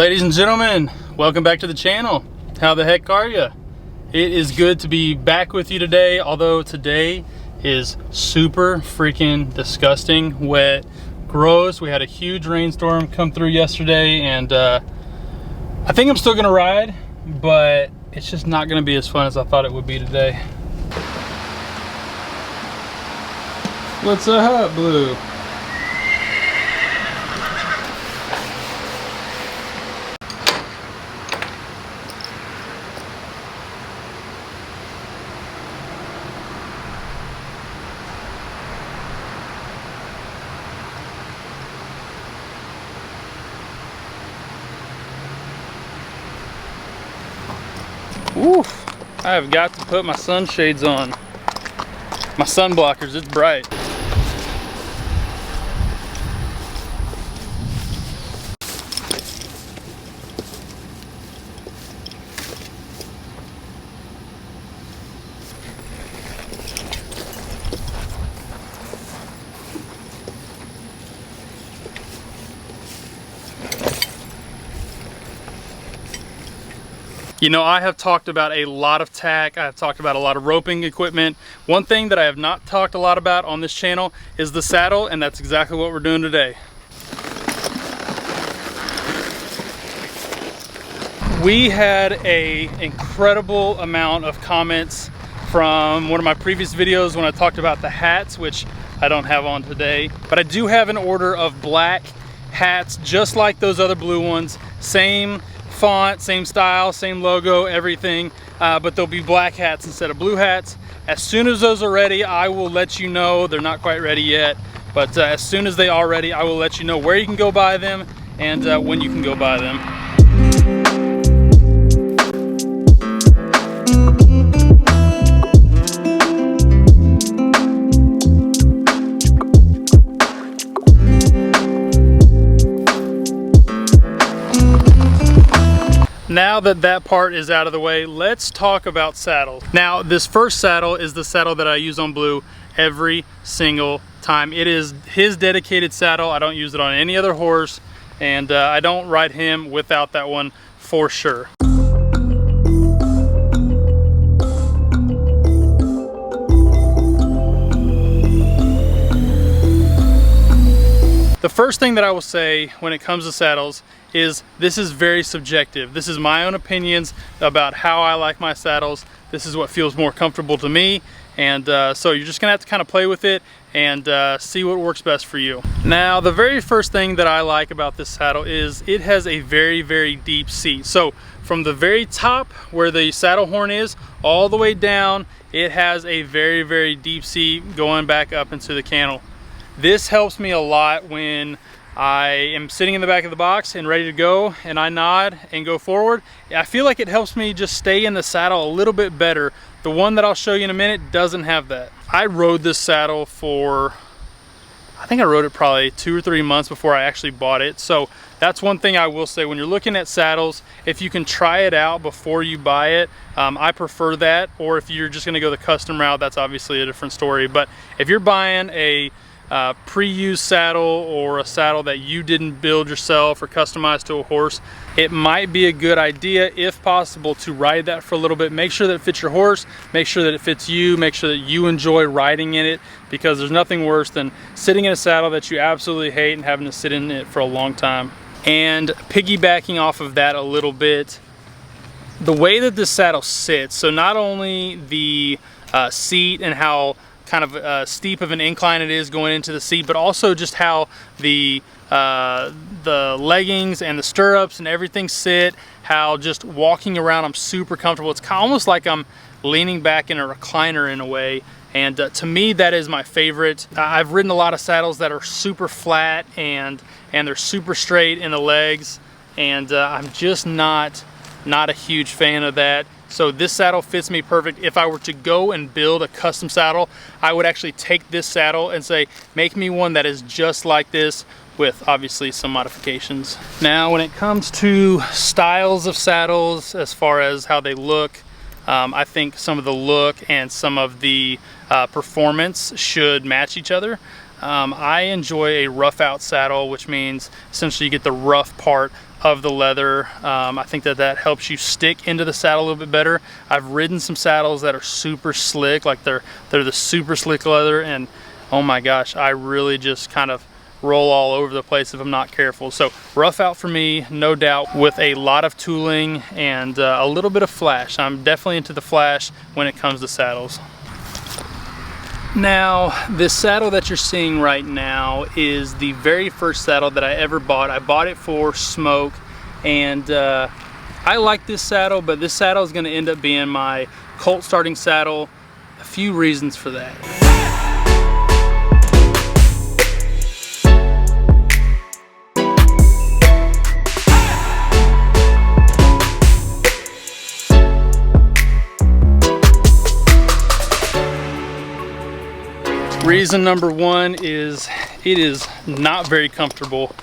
Ladies and gentlemen, welcome back to the channel. How the heck are you? It is good to be back with you today, although today is super freaking disgusting, wet, gross. We had a huge rainstorm come through yesterday, and I think I'm still gonna ride, but it's just not gonna be as fun as I thought it would be today. What's up, Blue? Oof, I have got to put my sunshades on. My sun blockers, it's bright. You know, I have talked about a lot of tack. I have talked about a lot of roping equipment. One thing that I have not talked a lot about on this channel is the saddle, and that's exactly what we're doing today. We had an incredible amount of comments from one of my previous videos when I talked about the hats, which I don't have on today, but I do have an order of black hats just like those other blue ones. Same font, same style, same logo, everything, but they'll be black hats instead of blue hats. As soon as those are ready, I will let you know. They're not quite ready yet, but as soon as they are ready, I will let you know where you can go buy them and when you can go buy them. Now that that part is out of the way, let's talk about saddles. Now, this first saddle is the saddle that I use on Blue every single time. It is his dedicated saddle. I don't use it on any other horse, and I don't ride him without that one for sure. The first thing that I will say when it comes to saddles is this is very subjective. This is my own opinions about how I like my saddles. This is what feels more comfortable to me, and so you're just gonna have to kind of play with it and see what works best for you. Now, the very first thing that I like about this saddle is it has a very, very deep seat. So from the very top where the saddle horn is all the way down, it has a very, very deep seat going back up into the cantle. This helps me a lot when I am sitting in the back of the box and ready to go, and I nod and go forward. I feel like it helps me just stay in the saddle a little bit better. The one that I'll show you in a minute doesn't have that. I rode this saddle for, I think I rode it probably 2 or 3 months before I actually bought it. So that's one thing I will say when you're looking at saddles, if you can try it out before you buy it, I prefer that. Or if you're just gonna go the custom route, that's obviously a different story. But if you're buying a pre-used saddle or a saddle that you didn't build yourself or customize to a horse, it might be a good idea, if possible, to ride that for a little bit. Make sure that it fits your horse, make sure that it fits you, make sure that you enjoy riding in it, because there's nothing worse than sitting in a saddle that you absolutely hate and having to sit in it for a long time. And piggybacking off of that a little bit, the way that this saddle sits, so not only the seat and how kind of steep of an incline it is going into the seat, but also just how the leggings and the stirrups and everything sit, how just walking around I'm super comfortable. It's almost like I'm leaning back in a recliner in a way, and to me that is my favorite. I've ridden a lot of saddles that are super flat and they're super straight in the legs, and I'm just not a huge fan of that. So this saddle fits me perfect. If I were to go and build a custom saddle, I would actually take this saddle and say, make me one that is just like this, with obviously some modifications. Now, when it comes to styles of saddles, as far as how they look, I think some of the look and some of the performance should match each other. I enjoy a rough out saddle, which means essentially you get the rough part of the leather. I think that helps you stick into the saddle a little bit better. I've ridden some saddles that are super slick, like they're the super slick leather, and oh my gosh, I really just kind of roll all over the place if I'm not careful. So rough out for me, no doubt, with a lot of tooling and a little bit of flash. I'm definitely into the flash when it comes to saddles. Now, this saddle that you're seeing right now is the very first saddle that I ever bought. I bought it for Smoke, and I like this saddle, but this saddle is going to end up being my colt starting saddle. A few reasons for that. Reason number one is it is not very comfortable.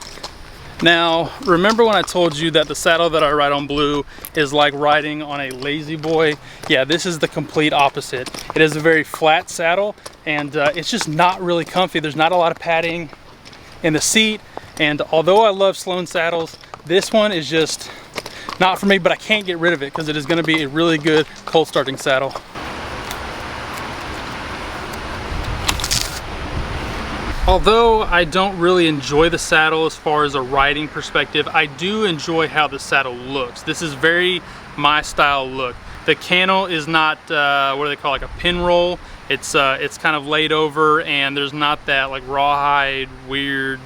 Now, remember when I told you that the saddle that I ride on Blue is like riding on a Lazy Boy? Yeah, this is the complete opposite. It is a very flat saddle, and it's just not really comfy. There's not a lot of padding in the seat, and although I love Sloan saddles, this one is just not for me, but I can't get rid of it because it is going to be a really good colt starting saddle. Although I don't really enjoy the saddle as far as a riding perspective, I do enjoy how the saddle looks. This is very my style look. The cantle is not, what do they call, like a pin roll. It's kind of laid over, and there's not that like rawhide weird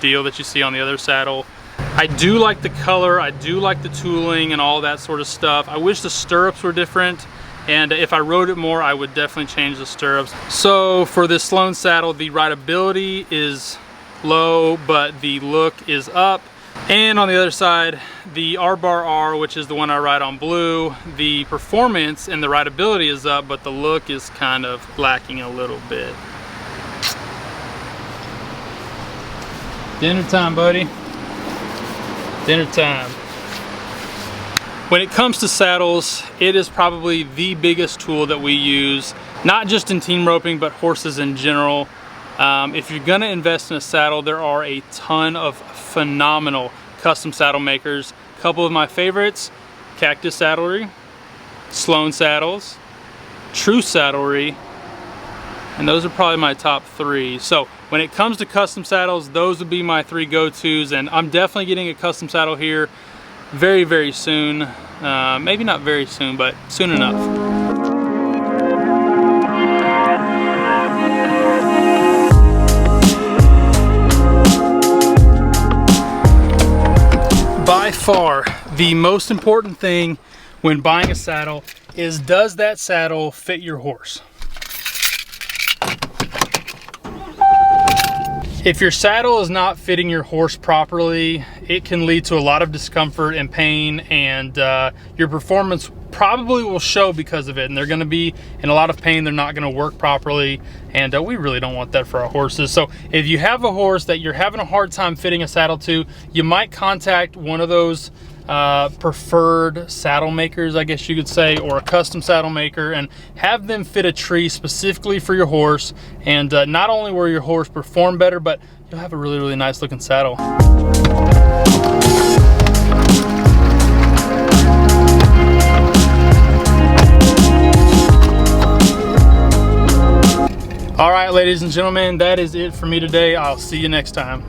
deal that you see on the other saddle. I do like the color, I do like the tooling and all that sort of stuff. I wish the stirrups were different. And if I rode it more, I would definitely change the stirrups. So for this Sloan saddle, the rideability is low, but the look is up. And on the other side, the R-Bar R, which is the one I ride on Blue, the performance and the rideability is up, but the look is kind of lacking a little bit. Dinner time, buddy. Dinner time. When it comes to saddles, it is probably the biggest tool that we use, not just in team roping, but horses in general. If you're gonna invest in a saddle, there are a ton of phenomenal custom saddle makers. A couple of my favorites: Cactus Saddlery, Sloan Saddles, True Saddlery, and those are probably my top three. So when it comes to custom saddles, those would be my three go-tos, and I'm definitely getting a custom saddle here very, very soon. Maybe not very soon, but soon enough. By far, the most important thing when buying a saddle is, does that saddle fit your horse? If your saddle is not fitting your horse properly, it can lead to a lot of discomfort and pain, and your performance probably will show because of it, and they're going to be in a lot of pain. They're not going to work properly, and we really don't want that for our horses. So if you have a horse that you're having a hard time fitting a saddle to, you might contact one of those preferred saddle makers, I guess you could say, or a custom saddle maker, and have them fit a tree specifically for your horse. And not only will your horse perform better, but you'll have a really, really nice looking saddle. All right, ladies and gentlemen, that is it for me today. I'll see you next time.